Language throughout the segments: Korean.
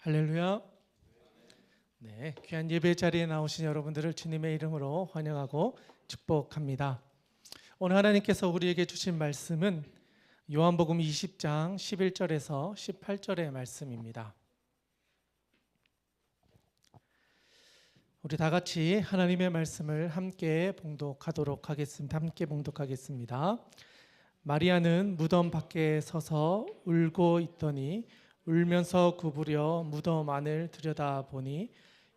할렐루야. 네, 귀한 예배 자리에 나오신 여러분들을 주님의 이름으로 환영하고 축복합니다. 오늘 하나님께서 우리에게 주신 말씀은 요한복음 20장 11절에서 18절의 말씀입니다. 우리 다 같이 하나님의 말씀을 함께 봉독하도록 하겠습니다. 함께 봉독하겠습니다. 마리아는 무덤 밖에 서서 울고 있더니 울면서 구부려 무덤 안을 들여다보니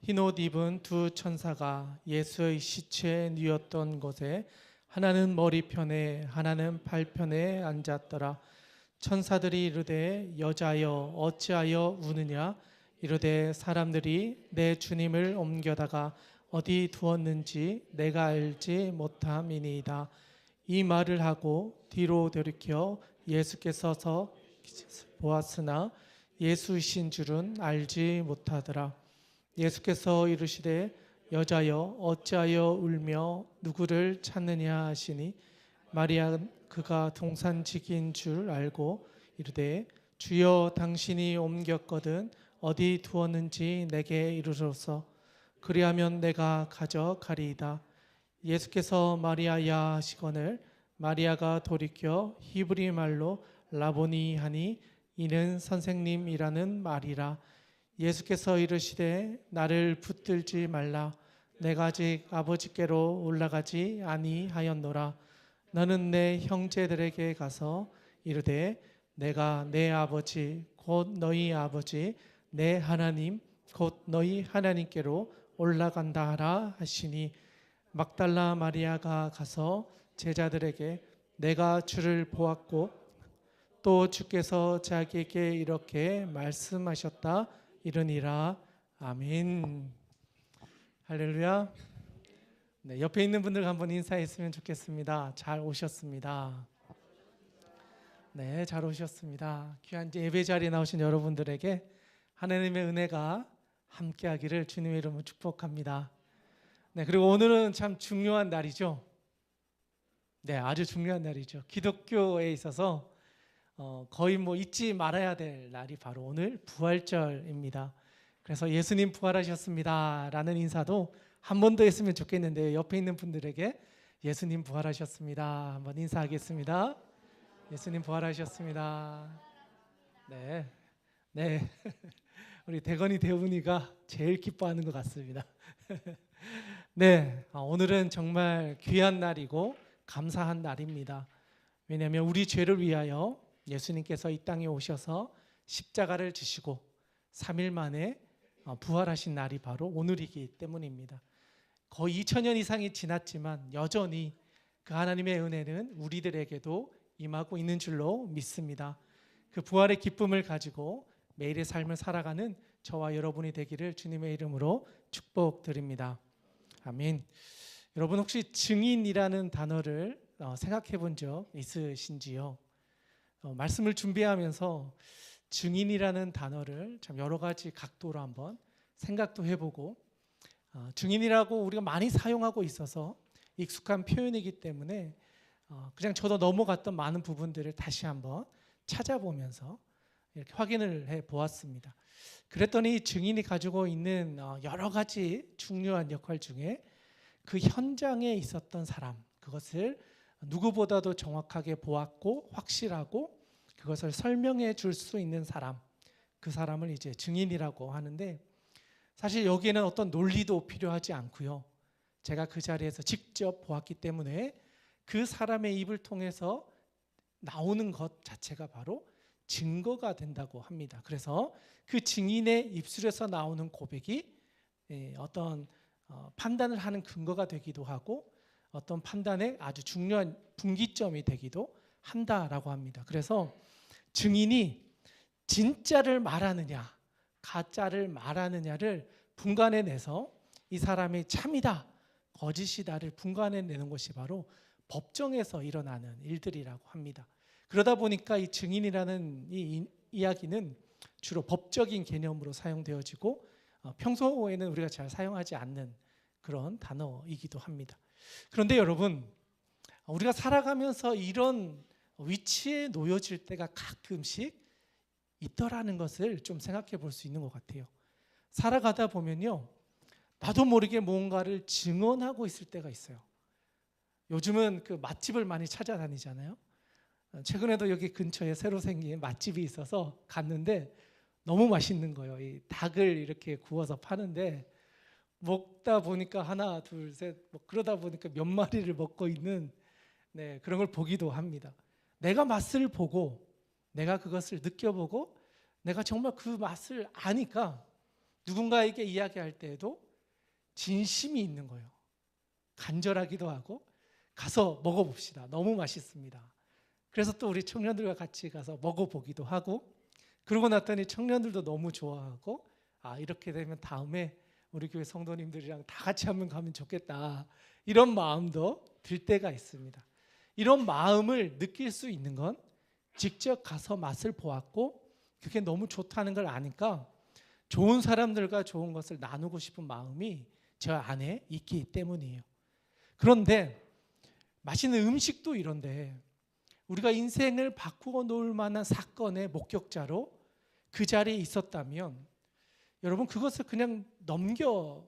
흰옷 입은 두 천사가 예수의 시체에 누웠던 곳에 하나는 머리편에 하나는 발편에 앉았더라. 천사들이 이르되 여자여 어찌하여 우느냐 이르되 사람들이 내 주님을 옮겨다가 어디 두었는지 내가 알지 못함이니이다. 이 말을 하고 뒤로 돌이켜 예수께서 서 보았으나 예수이신 줄은 알지 못하더라. 예수께서 이르시되 여자여 어찌하여 울며 누구를 찾느냐 하시니 마리아 그가 동산직인 줄 알고 이르되 주여 당신이 옮겼거든 어디 두었는지 내게 이르소서 그리하면 내가 가져가리이다. 예수께서 마리아야 하시거늘 마리아가 돌이켜 히브리 말로 라보니 하니 이는 선생님이라는 말이라. 예수께서 이르시되 나를 붙들지 말라. 내가 아직 아버지께로 올라가지 아니하였노라. 너는 내 형제들에게 가서 이르되 내가 내 아버지 곧 너희 아버지 내 하나님 곧 너희 하나님께로 올라간다 하라 하시니 막달라 마리아가 가서 제자들에게 내가 주를 보았고 또 주께서 자기에게 이렇게 말씀하셨다 이르니라. 아멘. 할렐루야. 네, 옆에 있는 분들 한번 인사했으면 좋겠습니다. 잘 오셨습니다. 네, 잘 오셨습니다. 귀한 예배 자리에 나오신 여러분들에게 하나님의 은혜가 함께하기를 주님의 이름으로 축복합니다. 네, 그리고 오늘은 참 중요한 날이죠. 네, 아주 중요한 날이죠. 기독교에 있어서 거의 잊지 말아야 될 날이 바로 오늘 부활절입니다. 그래서 예수님 부활하셨습니다 라는 인사도 한 번 더 했으면 좋겠는데 옆에 있는 분들에게 예수님 부활하셨습니다 한번 인사하겠습니다. 예수님 부활하셨습니다. 네, 네. 우리 대건이 대훈이가 제일 기뻐하는 것 같습니다. 네, 오늘은 정말 귀한 날이고 감사한 날입니다. 왜냐하면 우리 죄를 위하여 예수님께서 이 땅에 오셔서 십자가를 지시고 3일 만에 부활하신 날이 바로 오늘이기 때문입니다. 거의 2000년 이상이 지났지만 여전히 그 하나님의 은혜는 우리들에게도 임하고 있는 줄로 믿습니다. 그 부활의 기쁨을 가지고 매일의 삶을 살아가는 저와 여러분이 되기를 주님의 이름으로 축복드립니다. 아멘. 여러분 혹시 증인이라는 단어를 생각해 본 적 있으신지요? 말씀을 준비하면서 증인이라는 단어를 참 여러 가지 각도로 한번 생각도 해보고 증인이라고 우리가 많이 사용하고 있어서 익숙한 표현이기 때문에 그냥 저도 넘어갔던 많은 부분들을 다시 한번 찾아보면서 이렇게 확인을 해 보았습니다. 그랬더니 증인이 가지고 있는 여러 가지 중요한 역할 중에 그 현장에 있었던 사람, 그것을 누구보다도 정확하게 보았고 확실하고 그것을 설명해 줄 수 있는 사람, 그 사람을 이제 증인이라고 하는데 사실 여기에는 어떤 논리도 필요하지 않고요. 제가 그 자리에서 직접 보았기 때문에 그 사람의 입을 통해서 나오는 것 자체가 바로 증거가 된다고 합니다. 그래서 그 증인의 입술에서 나오는 고백이 어떤 판단을 하는 근거가 되기도 하고 어떤 판단의 아주 중요한 분기점이 되기도 한다라고 합니다. 그래서 증인이 진짜를 말하느냐 가짜를 말하느냐를 분간해내서 이 사람이 참이다 거짓이다를 분간해내는 것이 바로 법정에서 일어나는 일들이라고 합니다. 그러다 보니까 이 증인이라는 이 이야기는 주로 법적인 개념으로 사용되어지고 평소에는 우리가 잘 사용하지 않는 그런 단어이기도 합니다. 그런데 여러분, 우리가 살아가면서 이런 위치에 놓여질 때가 가끔씩 있더라는 것을 좀 생각해 볼 수 있는 것 같아요. 살아가다 보면요, 나도 모르게 뭔가를 증언하고 있을 때가 있어요. 요즘은 그 맛집을 많이 찾아다니잖아요. 최근에도 여기 근처에 새로 생긴 맛집이 있어서 갔는데 너무 맛있는 거예요. 이 닭을 이렇게 구워서 파는데 먹다 보니까 하나, 둘, 셋, 뭐 그러다 보니까 몇 마리를 먹고 있는, 네, 그런 걸 보기도 합니다. 내가 맛을 보고 내가 그것을 느껴보고 내가 정말 그 맛을 아니까 누군가에게 이야기할 때에도 진심이 있는 거예요. 간절하기도 하고 가서 먹어봅시다. 너무 맛있습니다. 그래서 또 우리 청년들과 같이 가서 먹어보기도 하고, 그러고 났더니 청년들도 너무 좋아하고, 이렇게 되면 다음에 우리 교회 성도님들이랑 다 같이 한번 가면 좋겠다, 이런 마음도 들 때가 있습니다. 이런 마음을 느낄 수 있는 건 직접 가서 맛을 보았고 그게 너무 좋다는 걸 아니까 좋은 사람들과 좋은 것을 나누고 싶은 마음이 저 안에 있기 때문이에요. 그런데 맛있는 음식도 이런데 우리가 인생을 바꾸어 놓을 만한 사건의 목격자로 그 자리에 있었다면 여러분, 그것을 그냥 넘겨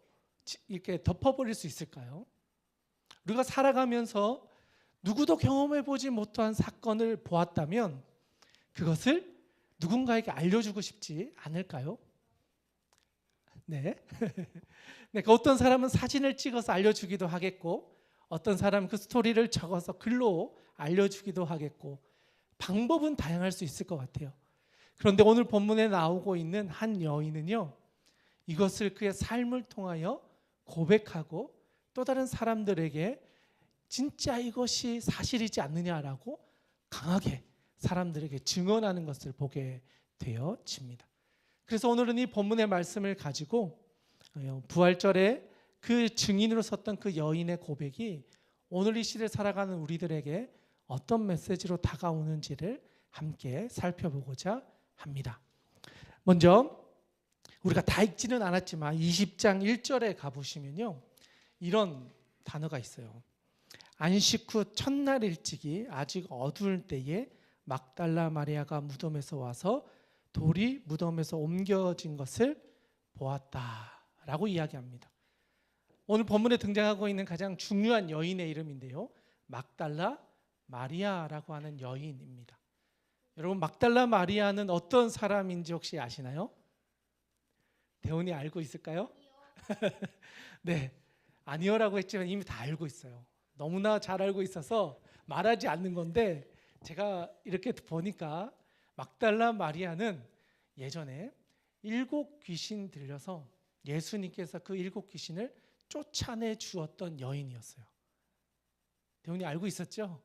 이렇게 덮어버릴 수 있을까요? 우리가 살아가면서 누구도 경험해 보지 못한 사건을 보았다면 그것을 누군가에게 알려주고 싶지 않을까요? 네. 네, 어떤 사람은 사진을 찍어서 알려주기도 하겠고, 어떤 사람은 그 스토리를 적어서 글로 알려주기도 하겠고, 방법은 다양할 수 있을 것 같아요. 그런데 오늘 본문에 나오고 있는 한 여인은요, 이것을 그의 삶을 통하여 고백하고 또 다른 사람들에게 진짜 이것이 사실이지 않느냐라고 강하게 사람들에게 증언하는 것을 보게 되어집니다. 그래서 오늘은 이 본문의 말씀을 가지고 부활절에 그 증인으로 섰던 그 여인의 고백이 오늘 이 시대를 살아가는 우리들에게 어떤 메시지로 다가오는지를 함께 살펴보고자 합니다. 먼저 우리가 다 읽지는 않았지만 20장 1절에 가보시면요, 이런 단어가 있어요. 안식 후 첫날 일찍이 아직 어두울 때에 막달라 마리아가 무덤에서 와서 돌이 무덤에서 옮겨진 것을 보았다라고 이야기합니다. 오늘 본문에 등장하고 있는 가장 중요한 여인의 이름인데요, 막달라 마리아라고 하는 여인입니다. 여러분, 막달라 마리아는 어떤 사람인지 혹시 아시나요? 대훈이 알고 있을까요? 네, 아니요라고 했지만 이미 다 알고 있어요. 너무나 잘 알고 있어서 말하지 않는 건데, 제가 이렇게 보니까 막달라 마리아는 예전에 7 귀신 들려서 예수님께서 그 7 귀신을 쫓아내 주었던 여인이었어요. 대훈이 알고 있었죠?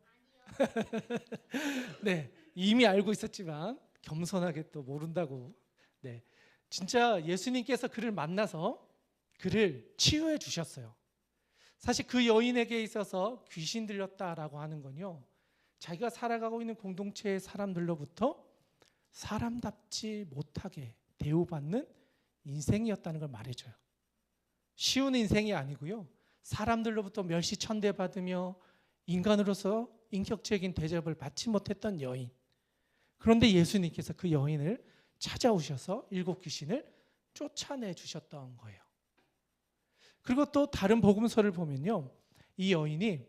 네, 이미 알고 있었지만 겸손하게 또 모른다고. 네, 진짜 예수님께서 그를 만나서 그를 치유해 주셨어요. 사실 그 여인에게 있어서 귀신 들렸다라고 하는 건요, 자기가 살아가고 있는 공동체의 사람들로부터 사람답지 못하게 대우받는 인생이었다는 걸 말해줘요. 쉬운 인생이 아니고요, 사람들로부터 멸시천대받으며 인간으로서 인격적인 대접을 받지 못했던 여인. 그런데 예수님께서 그 여인을 찾아오셔서 7 귀신을 쫓아내 주셨던 거예요. 그리고 또 다른 복음서를 보면요, 이 여인이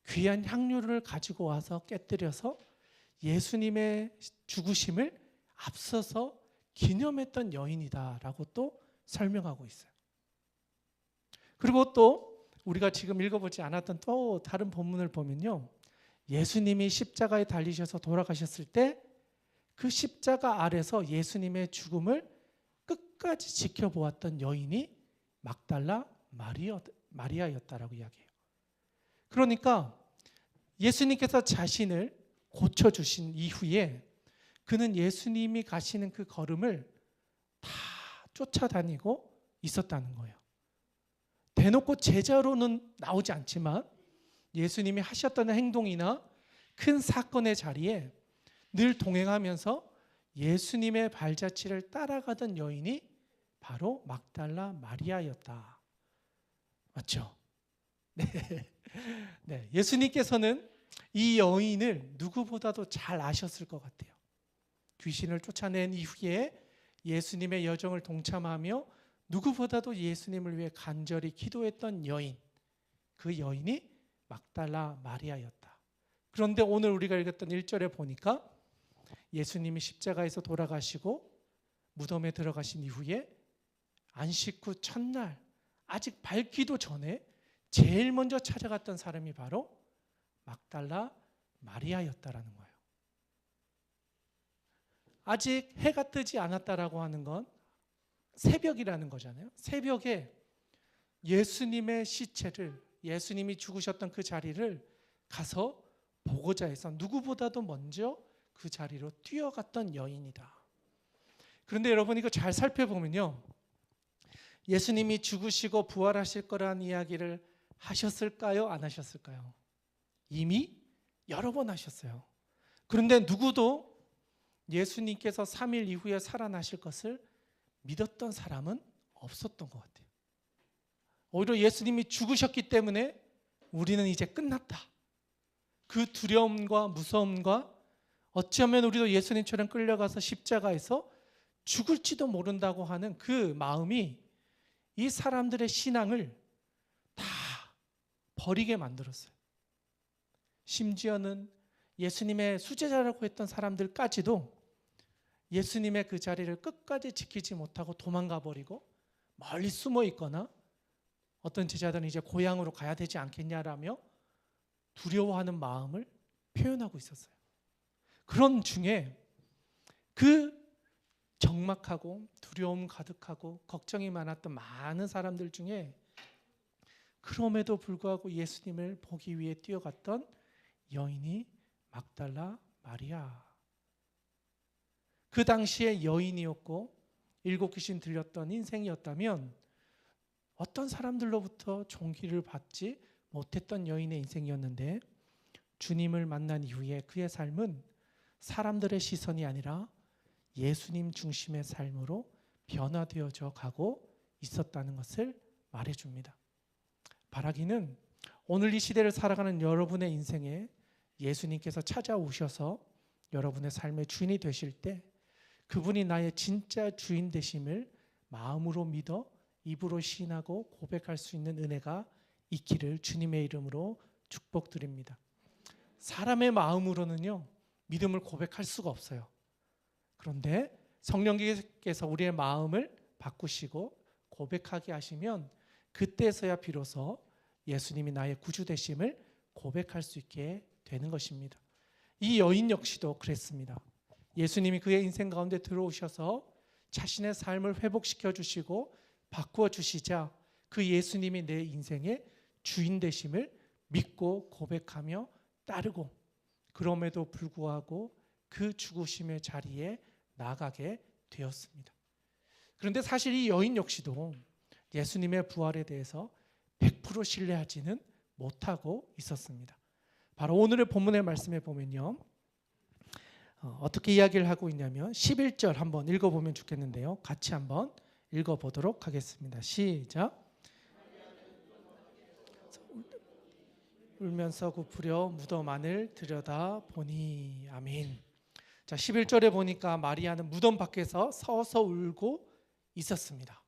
귀한 향료를 가지고 와서 깨뜨려서 예수님의 죽으심을 앞서서 기념했던 여인이다라고 또 설명하고 있어요. 그리고 또 우리가 지금 읽어보지 않았던 또 다른 본문을 보면요, 예수님이 십자가에 달리셔서 돌아가셨을 때 그 십자가 아래서 예수님의 죽음을 끝까지 지켜보았던 여인이 막달라 마리아였다라고 이야기해요. 그러니까 예수님께서 자신을 고쳐주신 이후에 그는 예수님이 가시는 그 걸음을 다 쫓아다니고 있었다는 거예요. 대놓고 제자로는 나오지 않지만 예수님이 하셨던 행동이나 큰 사건의 자리에 늘 동행하면서 예수님의 발자취를 따라가던 여인이 바로 막달라 마리아였다. 맞죠? 네. 네. 예수님께서는 이 여인을 누구보다도 잘 아셨을 것 같아요. 귀신을 쫓아낸 이후에 예수님의 여정을 동참하며 누구보다도 예수님을 위해 간절히 기도했던 여인, 그 여인이 막달라 마리아였다. 그런데 오늘 우리가 읽었던 1절에 보니까 예수님이 십자가에서 돌아가시고 무덤에 들어가신 이후에 안식 후 첫날 아직 밝기도 전에 제일 먼저 찾아갔던 사람이 바로 막달라 마리아였다라는 거예요. 아직 해가 뜨지 않았다라고 하는 건 새벽이라는 거잖아요. 새벽에 예수님의 시체를, 예수님이 죽으셨던 그 자리를 가서 보고자 해서 누구보다도 먼저 그 자리로 뛰어갔던 여인이다. 그런데 여러분 이거 잘 살펴보면요, 예수님이 죽으시고 부활하실 거라는 이야기를 하셨을까요? 안 하셨을까요? 이미 여러 번 하셨어요. 그런데 누구도 예수님께서 3일 이후에 살아나실 것을 믿었던 사람은 없었던 것 같아요. 오히려 예수님이 죽으셨기 때문에 우리는 이제 끝났다. 그 두려움과 무서움과 어쩌면 우리도 예수님처럼 끌려가서 십자가에서 죽을지도 모른다고 하는 그 마음이 이 사람들의 신앙을 다 버리게 만들었어요. 심지어는 예수님의 수제자라고 했던 사람들까지도 예수님의 그 자리를 끝까지 지키지 못하고 도망가 버리고 멀리 숨어 있거나 어떤 제자들은 이제 고향으로 가야 되지 않겠냐라며 두려워하는 마음을 표현하고 있었어요. 그런 중에 그 적막하고 두려움 가득하고 걱정이 많았던 많은 사람들 중에 그럼에도 불구하고 예수님을 보기 위해 뛰어갔던 여인이 막달라 마리아. 그 당시에 여인이었고 7 귀신 들렸던 인생이었다면 어떤 사람들로부터 존귀를 받지 못했던 여인의 인생이었는데 주님을 만난 이후에 그의 삶은 사람들의 시선이 아니라 예수님 중심의 삶으로 변화되어져 가고 있었다는 것을 말해줍니다. 바라기는 오늘 이 시대를 살아가는 여러분의 인생에 예수님께서 찾아오셔서 여러분의 삶의 주인이 되실 때 그분이 나의 진짜 주인 되심을 마음으로 믿어 입으로 시인하고 고백할 수 있는 은혜가 있기를 주님의 이름으로 축복드립니다. 사람의 마음으로는요, 믿음을 고백할 수가 없어요. 그런데 성령께서 우리의 마음을 바꾸시고 고백하게 하시면 그때서야 비로소 예수님이 나의 구주 되심을 고백할 수 있게 되는 것입니다. 이 여인 역시도 그랬습니다. 예수님이 그의 인생 가운데 들어오셔서 자신의 삶을 회복시켜 주시고 바꾸어 주시자 그 예수님이 내 인생의 주인 되심을 믿고 고백하며 따르고 그럼에도 불구하고 그 죽으심의 자리에 나가게 되었습니다. 그런데 사실 이 여인 역시도 예수님의 부활에 대해서 100% 신뢰하지는 못하고 있었습니다. 바로 오늘의 본문의 말씀에 보면요, 어떻게 이야기를 하고 있냐면 11절 한번 읽어보면 좋겠는데요. 같이 한번 읽어보도록 하겠습니다. 시작. 울면서 굽으려 무덤 안을 들여다보니. 아멘. 자, 11절에 보니까 마리아는 무덤 밖에서 서서 울고 있었습니다.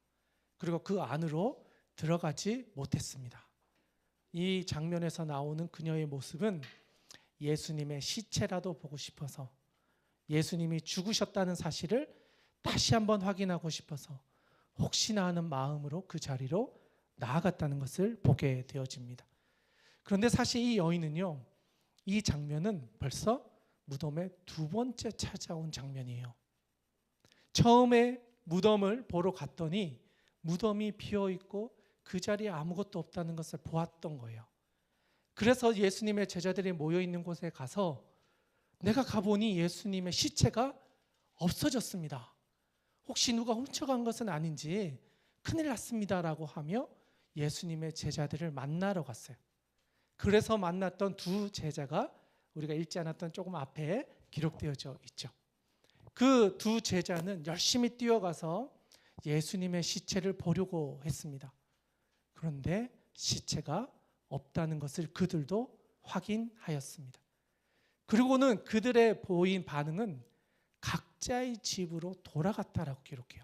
그리고 그 안으로 들어가지 못했습니다. 이 장면에서 나오는 그녀의 모습은 예수님의 시체라도 보고 싶어서, 예수님이 죽으셨다는 사실을 다시 한번 확인하고 싶어서 혹시나 하는 마음으로 그 자리로 나아갔다는 것을 보게 되어집니다. 그런데 사실 이 여인은요, 이 장면은 벌써 무덤에 2번째 찾아온 장면이에요. 처음에 무덤을 보러 갔더니 무덤이 비어있고 그 자리에 아무것도 없다는 것을 보았던 거예요. 그래서 예수님의 제자들이 모여있는 곳에 가서 내가 가보니 예수님의 시체가 없어졌습니다. 혹시 누가 훔쳐간 것은 아닌지 큰일 났습니다라고 하며 예수님의 제자들을 만나러 갔어요. 그래서 만났던 2 제자가 우리가 읽지 않았던 조금 앞에 기록되어져 있죠. 그 2 제자는 열심히 뛰어가서 예수님의 시체를 보려고 했습니다. 그런데 시체가 없다는 것을 그들도 확인하였습니다. 그리고는 그들의 보인 반응은 각자의 집으로 돌아갔다라고 기록해요.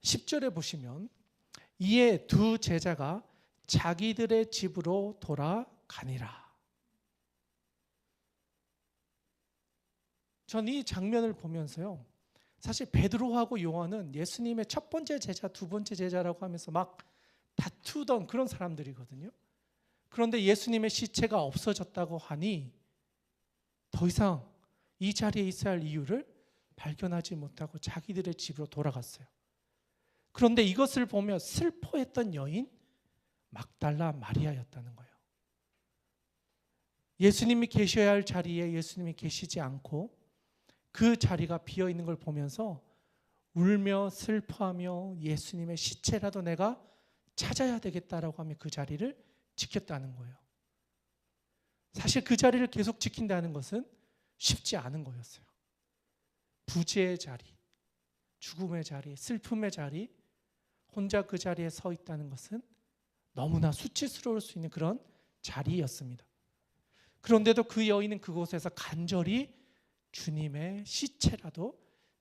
10절에 보시면 이에 두 제자가 자기들의 집으로 돌아가니라. 전 이 장면을 보면서요, 사실 베드로하고 요한은 예수님의 첫 번째 제자, 두 번째 제자라고 하면서 막 다투던 그런 사람들이거든요. 그런데 예수님의 시체가 없어졌다고 하니 더 이상 이 자리에 있어야 할 이유를 발견하지 못하고 자기들의 집으로 돌아갔어요. 그런데 이것을 보며 슬퍼했던 여인 막달라 마리아였다는 거예요. 예수님이 계셔야 할 자리에 예수님이 계시지 않고 그 자리가 비어 있는 걸 보면서 울며 슬퍼하며 예수님의 시체라도 내가 찾아야 되겠다라고 하며 그 자리를 지켰다는 거예요. 사실 그 자리를 계속 지킨다는 것은 쉽지 않은 거였어요. 부재의 자리, 죽음의 자리, 슬픔의 자리, 혼자 그 자리에 서 있다는 것은 너무나 수치스러울 수 있는 그런 자리였습니다. 그런데도 그 여인은 그곳에서 간절히 주님의 시체라도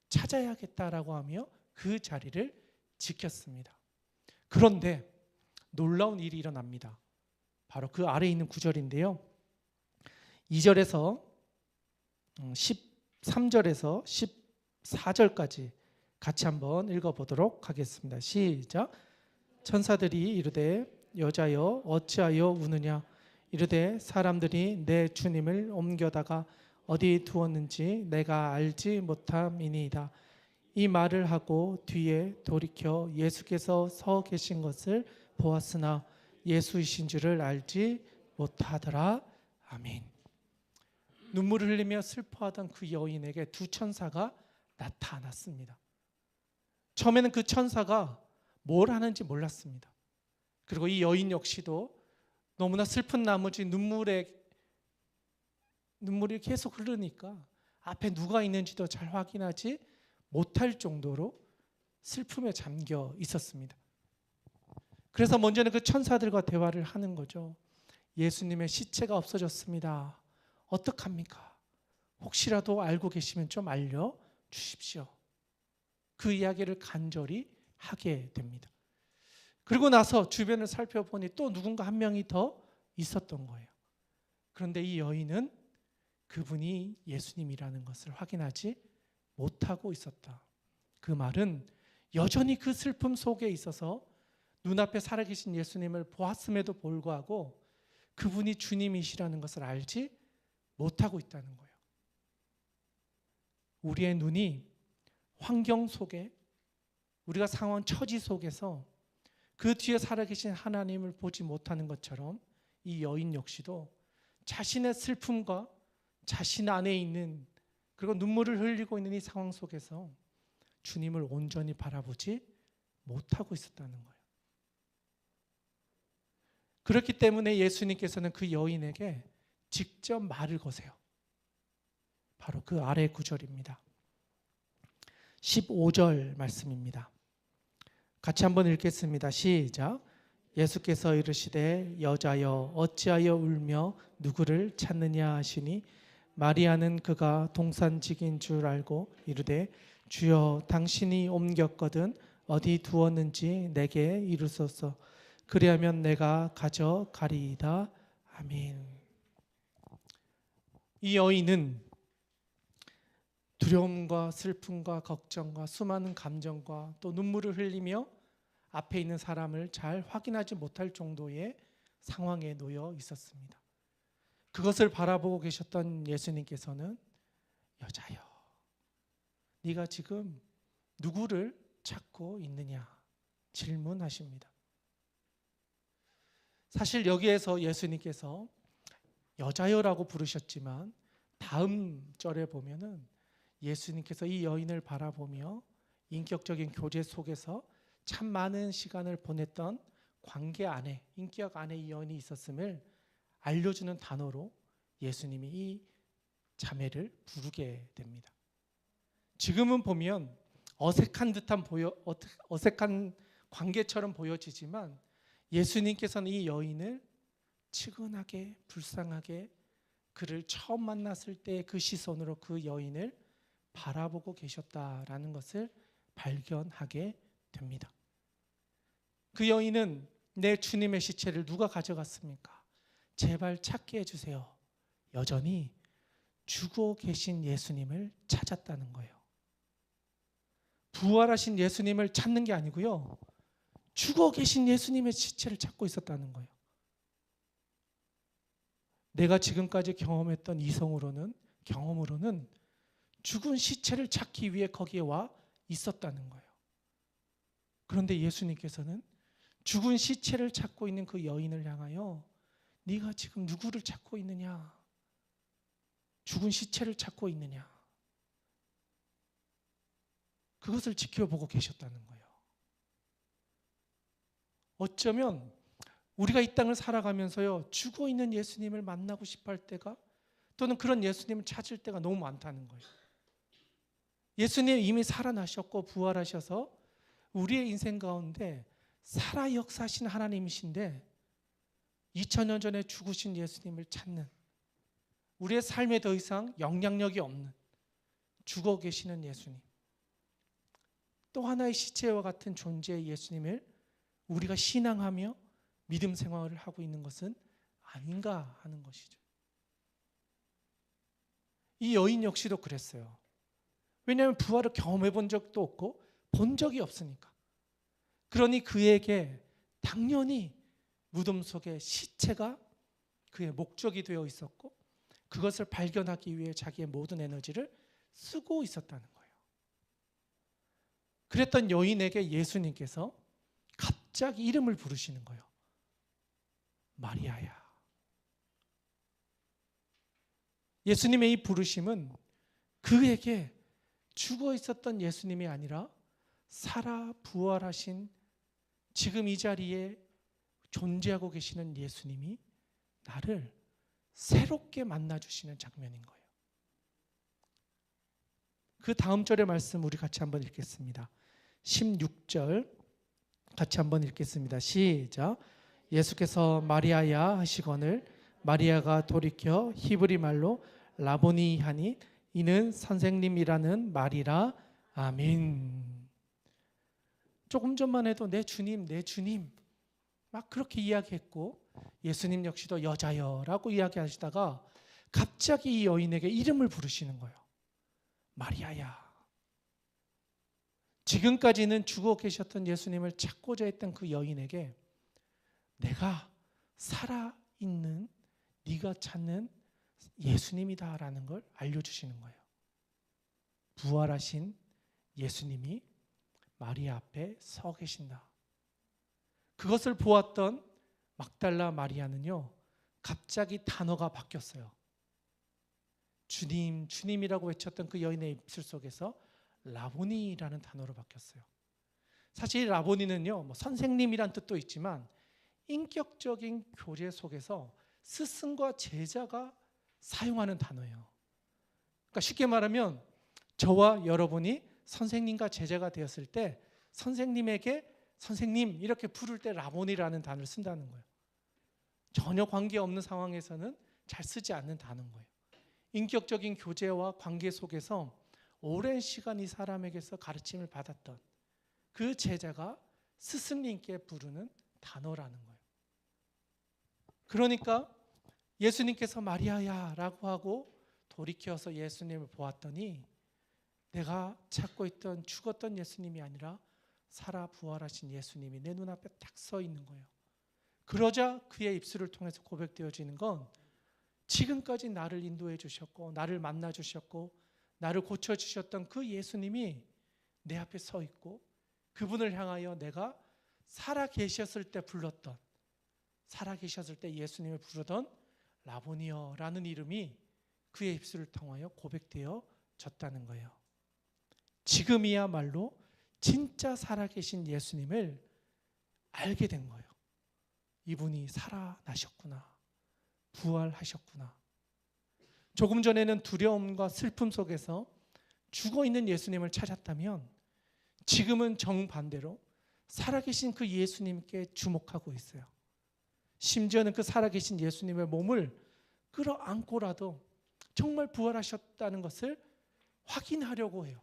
찾아야겠다라고 하며 그 자리를 지켰습니다. 그런데 놀라운 일이 일어납니다. 바로 그 아래에 있는 구절인데요. 2절에서 13절에서 14절까지 같이 한번 읽어보도록 하겠습니다. 시작. 천사들이 이르되 여자여 어찌하여 우느냐 이르되 사람들이 내 주님을 옮겨다가 어디 두었는지 내가 알지 못함이니이다. 이 말을 하고 뒤에 돌이켜 예수께서 서 계신 것을 보았으나 예수이신 줄을 알지 못하더라. 아멘. 눈물을 흘리며 슬퍼하던 그 여인에게 두 천사가 나타났습니다. 처음에는 그 천사가 뭘 하는지 몰랐습니다. 그리고 이 여인 역시도 너무나 슬픈 나머지 눈물이 계속 흐르니까 앞에 누가 있는지도 잘 확인하지 못할 정도로 슬픔에 잠겨 있었습니다. 그래서 먼저는 그 천사들과 대화를 하는 거죠. 예수님의 시체가 없어졌습니다. 어떡합니까? 혹시라도 알고 계시면 좀 알려주십시오. 그 이야기를 간절히 하게 됩니다. 그리고 나서 주변을 살펴보니 또 누군가 한 명이 더 있었던 거예요. 그런데 이 여인은 그분이 예수님이라는 것을 확인하지 못하고 있었다. 그 말은 여전히 그 슬픔 속에 있어서 눈앞에 살아계신 예수님을 보았음에도 불구하고 그분이 주님이시라는 것을 알지 못하고 있다는 거예요. 우리의 눈이 환경 속에, 우리가 상황 처지 속에서 그 뒤에 살아계신 하나님을 보지 못하는 것처럼 이 여인 역시도 자신의 슬픔과 자신 안에 있는, 그리고 눈물을 흘리고 있는 이 상황 속에서 주님을 온전히 바라보지 못하고 있었다는 거예요. 그렇기 때문에 예수님께서는 그 여인에게 직접 말을 거세요. 바로 그 아래 구절입니다. 15절 말씀입니다. 같이 한번 읽겠습니다. 시작. 예수께서 이르시되 여자여 어찌하여 울며 누구를 찾느냐 하시니 마리아는 그가 동산직인 줄 알고 이르되 주여 당신이 옮겼거든 어디 두었는지 내게 이르소서. 그리하면 내가 가져가리이다. 아멘. 이 여인은 두려움과 슬픔과 걱정과 수많은 감정과 또 눈물을 흘리며 앞에 있는 사람을 잘 확인하지 못할 정도의 상황에 놓여 있었습니다. 그것을 바라보고 계셨던 예수님께서는 여자여, 네가 지금 누구를 찾고 있느냐 질문하십니다. 사실 여기에서 예수님께서 여자여라고 부르셨지만 다음 절에 보면은 예수님께서 이 여인을 바라보며 인격적인 교제 속에서 참 많은 시간을 보냈던 관계 안에, 인격 안에 이 여인이 있었음을 알려주는 단어로 예수님이 이 자매를 부르게 됩니다. 지금은 보면 어색한 관계처럼 보여지지만 예수님께서는 이 여인을 측은하게 불쌍하게 그를 처음 만났을 때 그 시선으로 그 여인을 바라보고 계셨다라는 것을 발견하게 됩니다. 그 여인은 내 주님의 시체를 누가 가져갔습니까? 제발 찾게 해주세요. 여전히 죽어 계신 예수님을 찾았다는 거예요. 부활하신 예수님을 찾는 게 아니고요, 죽어 계신 예수님의 시체를 찾고 있었다는 거예요. 내가 지금까지 경험했던 경험으로는 죽은 시체를 찾기 위해 거기에 와 있었다는 거예요. 그런데 예수님께서는 죽은 시체를 찾고 있는 그 여인을 향하여 네가 지금 누구를 찾고 있느냐? 죽은 시체를 찾고 있느냐? 그것을 지켜보고 계셨다는 거예요. 어쩌면 우리가 이 땅을 살아가면서요, 죽어 있는 예수님을 만나고 싶어 할 때가, 또는 그런 예수님을 찾을 때가 너무 많다는 거예요. 예수님 이미 살아나셨고 부활하셔서 우리의 인생 가운데 살아 역사하신 하나님이신데 2000년 전에 죽으신 예수님을 찾는, 우리의 삶에 더 이상 영향력이 없는 죽어 계시는 예수님, 또 하나의 시체와 같은 존재의 예수님을 우리가 신앙하며 믿음 생활을 하고 있는 것은 아닌가 하는 것이죠. 이 여인 역시도 그랬어요. 왜냐하면 부활을 경험해 본 적도 없고 본 적이 없으니까. 그러니 그에게 당연히 무덤 속에 시체가 그의 목적이 되어 있었고, 그것을 발견하기 위해 자기의 모든 에너지를 쓰고 있었다는 거예요. 그랬던 여인에게 예수님께서 갑자기 이름을 부르시는 거예요. 마리아야. 예수님의 이 부르심은 그에게 죽어 있었던 예수님이 아니라 살아 부활하신 지금 이 자리에 존재하고 계시는 예수님이 나를 새롭게 만나주시는 장면인 거예요. 그 다음 절의 말씀 우리 같이 한번 읽겠습니다. 16절 같이 한번 읽겠습니다. 시작. 예수께서 마리아야 하시거늘 마리아가 돌이켜 히브리 말로 라보니 하니 이는 선생님이라는 말이라. 아멘. 조금 전만 해도 내 주님 막 그렇게 이야기했고, 예수님 역시도 여자여라고 이야기하시다가 갑자기 이 여인에게 이름을 부르시는 거예요. 마리아야. 지금까지는 죽어 계셨던 예수님을 찾고자 했던 그 여인에게 내가 살아있는 네가 찾는 예수님이다라는 걸 알려주시는 거예요. 부활하신 예수님이 마리아 앞에 서 계신다. 그것을 보았던 막달라 마리아는요, 갑자기 단어가 바뀌었어요. 주님, 주님이라고 외쳤던 그 여인의 입술 속에서 라보니라는 단어로 바뀌었어요. 사실 라보니는요, 선생님이란 뜻도 있지만 인격적인 교제 속에서 스승과 제자가 사용하는 단어예요. 그러니까 쉽게 말하면 저와 여러분이 선생님과 제자가 되었을 때 선생님에게 선생님 이렇게 부를 때 라보니라는 단어를 쓴다는 거예요. 전혀 관계없는 상황에서는 잘 쓰지 않는 단어인 거예요. 인격적인 교제와 관계 속에서 오랜 시간 이 사람에게서 가르침을 받았던 그 제자가 스승님께 부르는 단어라는 거예요. 그러니까 예수님께서 마리아야 라고 하고 돌이켜서 예수님을 보았더니 내가 찾고 있던 죽었던 예수님이 아니라 살아 부활하신 예수님이 내 눈앞에 딱 서 있는 거예요. 그러자 그의 입술을 통해서 고백되어지는 건 지금까지 나를 인도해 주셨고 나를 만나 주셨고 나를 고쳐주셨던 그 예수님이 내 앞에 서 있고, 그분을 향하여 내가 살아 계셨을 때 불렀던, 살아 계셨을 때 예수님을 부르던 라보니어라는 이름이 그의 입술을 통하여 고백되어졌다는 거예요. 지금이야말로 진짜 살아계신 예수님을 알게 된 거예요. 이분이 살아나셨구나, 부활하셨구나. 조금 전에는 두려움과 슬픔 속에서 죽어있는 예수님을 찾았다면 지금은 정반대로 살아계신 그 예수님께 주목하고 있어요. 심지어는 그 살아계신 예수님의 몸을 끌어안고라도 정말 부활하셨다는 것을 확인하려고 해요.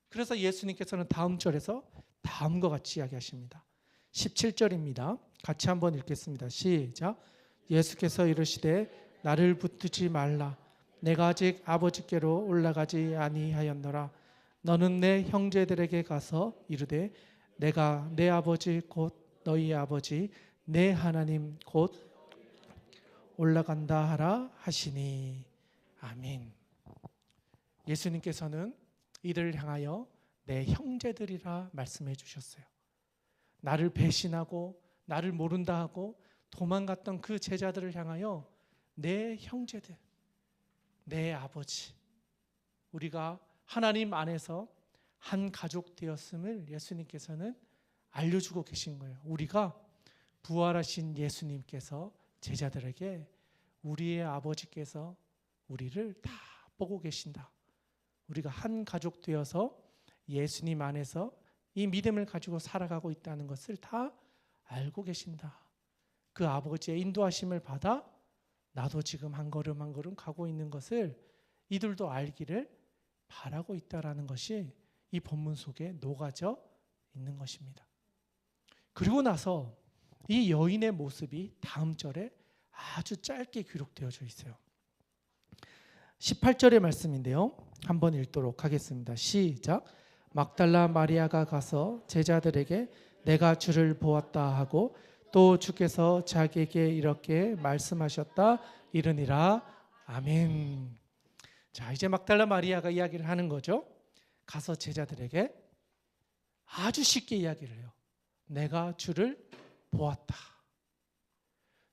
그래서 예수님께서는 다음 절에서 다음과 같이 이야기하십니다. 17절입니다. 같이 한번 읽겠습니다. 시작. 예수께서 이르시되 나를 붙들지 말라. 내가 아직 아버지께로 올라가지 아니하였노라. 너는 내 형제들에게 가서 이르되 내가 내 아버지 곧 너희 아버지 내 하나님 곧 올라간다 하라 하시니. 아멘. 예수님께서는 이들을 향하여 내 형제들이라 말씀해 주셨어요. 나를 배신하고 나를 모른다 하고 도망갔던 그 제자들을 향하여 내 형제들, 내 아버지, 우리가 하나님 안에서 한 가족 되었음을 예수님께서는 알려주고 계신 거예요. 우리가 부활하신 예수님께서 제자들에게 우리의 아버지께서 우리를 다 보고 계신다. 우리가 한 가족 되어서 예수님 안에서 이 믿음을 가지고 살아가고 있다는 것을 다 알고 계신다. 그 아버지의 인도하심을 받아 나도 지금 한 걸음 한 걸음 가고 있는 것을 이들도 알기를 바라고 있다라는 것이 이 본문 속에 녹아져 있는 것입니다. 그리고 나서 이 여인의 모습이 다음 절에 아주 짧게 기록되어져 있어요. 18절의 말씀인데요. 한번 읽도록 하겠습니다. 시작. 막달라 마리아가 가서 제자들에게 내가 주를 보았다 하고 또 주께서 자기에게 이렇게 말씀하셨다 이르니라. 아멘. 자, 이제 막달라 마리아가 이야기를 하는 거죠. 가서 제자들에게 아주 쉽게 이야기를 해요. 내가 주를 보았다.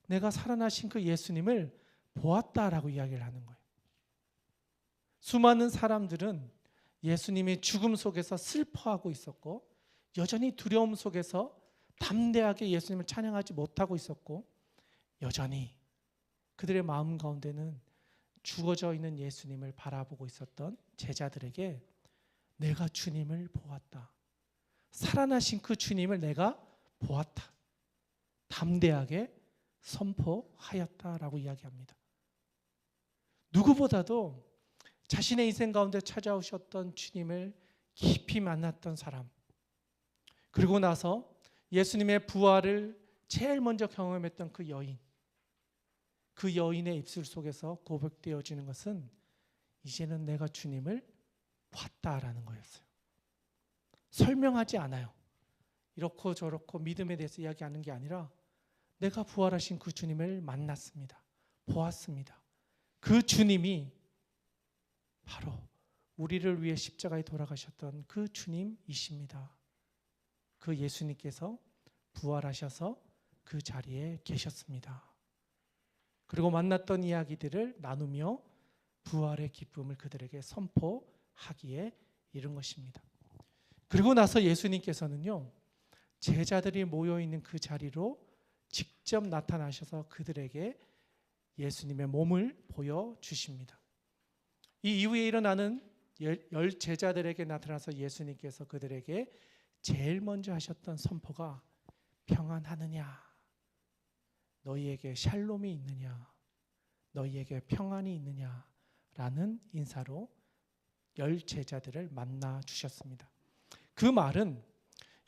내가 살아나신 그 예수님을 보았다라고 이야기를 하는 거예요. 수많은 사람들은 예수님이 죽음 속에서 슬퍼하고 있었고 여전히 두려움 속에서 담대하게 예수님을 찬양하지 못하고 있었고 여전히 그들의 마음 가운데는 죽어져 있는 예수님을 바라보고 있었던 제자들에게 내가 주님을 보았다. 살아나신 그 주님을 내가 보았다. 담대하게 선포하였다라고 이야기합니다. 누구보다도 자신의 인생 가운데 찾아오셨던 주님을 깊이 만났던 사람, 그리고 나서 예수님의 부활을 제일 먼저 경험했던 그 여인, 그 여인의 입술 속에서 고백되어지는 것은 이제는 내가 주님을 봤다라는 거였어요. 설명하지 않아요. 이렇고 저렇고 믿음에 대해서 이야기하는 게 아니라 내가 부활하신 그 주님을 만났습니다. 보았습니다. 그 주님이 바로 우리를 위해 십자가에 돌아가셨던 그 주님이십니다. 그 예수님께서 부활하셔서 그 자리에 계셨습니다. 그리고 만났던 이야기들을 나누며 부활의 기쁨을 그들에게 선포하기에 이른 것입니다. 그리고 나서 예수님께서는요, 제자들이 모여있는 그 자리로 직접 나타나셔서 그들에게 예수님의 몸을 보여주십니다. 이 이후에 일어나는 열 제자들에게 나타나서 예수님께서 그들에게 제일 먼저 하셨던 선포가 평안하느냐, 너희에게 샬롬이 있느냐, 너희에게 평안이 있느냐라는 인사로 열 제자들을 만나 주셨습니다. 그 말은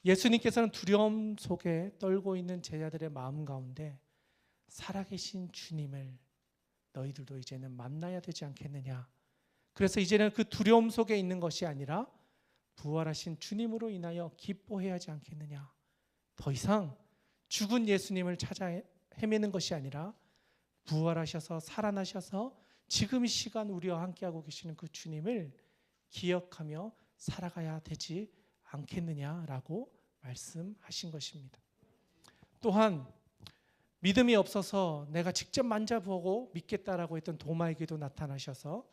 예수님께서는 두려움 속에 떨고 있는 제자들의 마음 가운데 살아계신 주님을 너희들도 이제는 만나야 되지 않겠느냐. 그래서 이제는 그 두려움 속에 있는 것이 아니라 부활하신 주님으로 인하여 기뻐해야 하지 않겠느냐. 더 이상 죽은 예수님을 찾아 헤매는 것이 아니라 부활하셔서 살아나셔서 지금 이 시간 우리와 함께하고 계시는 그 주님을 기억하며 살아가야 되지 않겠느냐라고 말씀하신 것입니다. 또한 믿음이 없어서 내가 직접 만져보고 믿겠다라고 했던 도마에게도 나타나셔서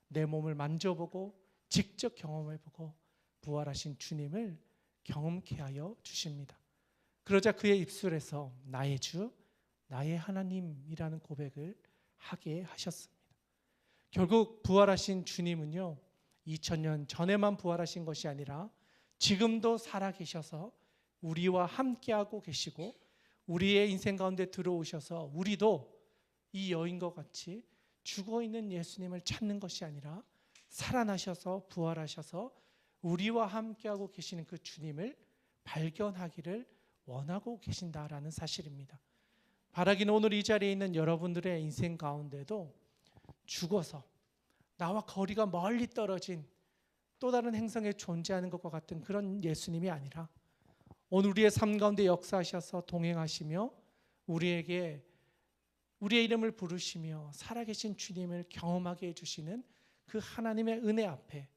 내 몸을 만져보고 직접 경험해보고 부활하신 주님을 경험케 하여 주십니다. 그러자 그의 입술에서 나의 주, 나의 하나님이라는 고백을 하게 하셨습니다. 결국 부활하신 주님은요, 2000년 전에만 부활하신 것이 아니라 지금도 살아계셔서 우리와 함께하고 계시고 우리의 인생 가운데 들어오셔서 우리도 이 여인과 같이 죽어있는 예수님을 찾는 것이 아니라 살아나셔서 부활하셔서 우리와 함께하고 계시는 그 주님을 발견하기를 원하고 계신다라는 사실입니다. 바라기는 오늘 이 자리에 있는 여러분들의 인생 가운데도 죽어서 나와 거리가 멀리 떨어진 또 다른 행성에 존재하는 것과 같은 그런 예수님이 아니라 오늘 우리의 삶 가운데 역사하셔서 동행하시며 우리에게 우리의 이름을 부르시며 살아계신 주님을 경험하게 해주시는 그 하나님의 은혜 앞에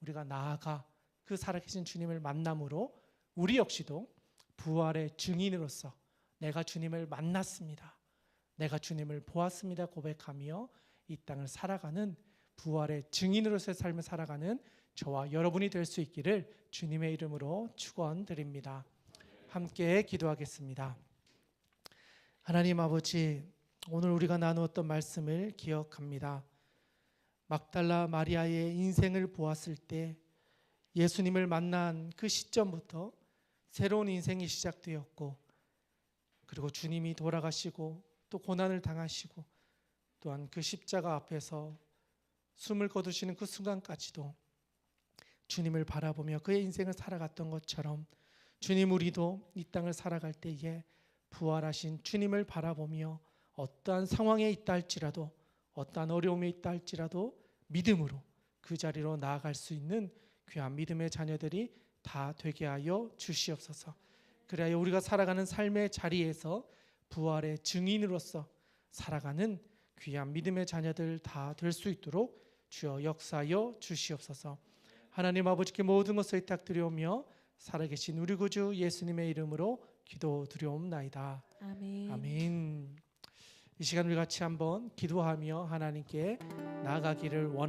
우리가 나아가 그 살아계신 주님을 만남으로 우리 역시도 부활의 증인으로서 내가 주님을 만났습니다, 내가 주님을 보았습니다 고백하며 이 땅을 살아가는 부활의 증인으로서의 삶을 살아가는 저와 여러분이 될 수 있기를 주님의 이름으로 축원드립니다. 함께 기도하겠습니다. 하나님 아버지, 오늘 우리가 나누었던 말씀을 기억합니다. 막달라 마리아의 인생을 보았을 때 예수님을 만난 그 시점부터 새로운 인생이 시작되었고, 그리고 주님이 돌아가시고 또 고난을 당하시고 또한 그 십자가 앞에서 숨을 거두시는 그 순간까지도 주님을 바라보며 그의 인생을 살아갔던 것처럼 주님, 우리도 이 땅을 살아갈 때에 부활하신 주님을 바라보며 어떠한 상황에 있다 할지라도, 어떠한 어려움에 있다 할지라도 믿음으로 그 자리로 나아갈 수 있는 귀한 믿음의 자녀들이 다 되게 하여 주시옵소서. 그래야 우리가 살아가는 삶의 자리에서 부활의 증인으로서 살아가는 귀한 믿음의 자녀들 다 될 수 있도록 주여 역사하여 주시옵소서. 하나님 아버지께 모든 것을 의탁드리오며 살아계신 우리 구주 예수님의 이름으로 기도드리옵나이다. 아멘. 아멘. 이 시간 우리 같이 한번 기도하며 하나님께 나아가기를 원합니다.